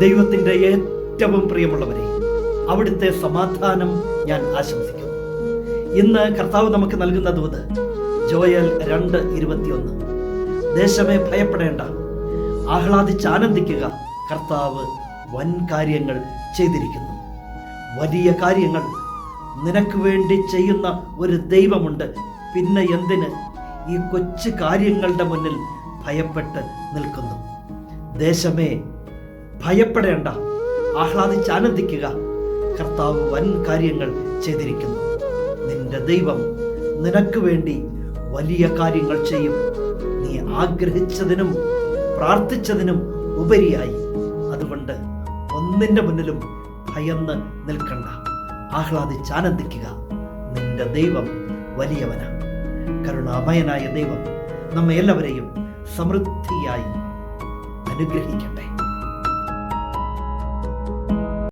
ദൈവത്തിൻ്റെ ഏറ്റവും പ്രിയമുള്ളവരെ, അവിടുത്തെ സമാധാനം ഞാൻ ആശംസിക്കുന്നു. ഇന്ന് കർത്താവ് നമുക്ക് നൽകുന്ന ദൂത് ജോയൽ 2:21. ദേശമേ ഭയപ്പെടേണ്ട, ആഹ്ലാദിച്ചാനന്ദിക്കുക, കർത്താവ് വൻ കാര്യങ്ങൾ ചെയ്തിരിക്കുന്നു. വലിയ കാര്യങ്ങൾ നിനക്ക് വേണ്ടി ചെയ്യുന്ന ഒരു ദൈവമുണ്ട്. പിന്നെ എന്തിന് ഈ കൊച്ചു കാര്യങ്ങളുടെ മുന്നിൽ ഭയപ്പെട്ട് നിൽക്കുന്നു? ദേശമേ ഭയപ്പെടേണ്ട, ആഹ്ലാദിച്ചാനന്ദിക്കുക, കർത്താവ് വൻ കാര്യങ്ങൾ ചെയ്തിരിക്കുന്നു. നിന്റെ ദൈവം നിനക്ക് വേണ്ടി വലിയ കാര്യങ്ങൾ ചെയ്യും. നീ ആഗ്രഹിച്ചതിനും പ്രാർത്ഥിച്ചതിനും ഉപരിയായി. അതുകൊണ്ട് ഒന്നിൻ്റെ മുന്നിലും ഭയന്ന് നിൽക്കണ്ട, ആഹ്ലാദിച്ചാനന്ദിക്കുക. നിന്റെ ദൈവം വലിയവനാണ്. കരുണാമയനായ ദൈവം നമ്മെ എല്ലാവരെയും സമൃദ്ധിയായി അനുഗ്രഹിക്കട്ടെ.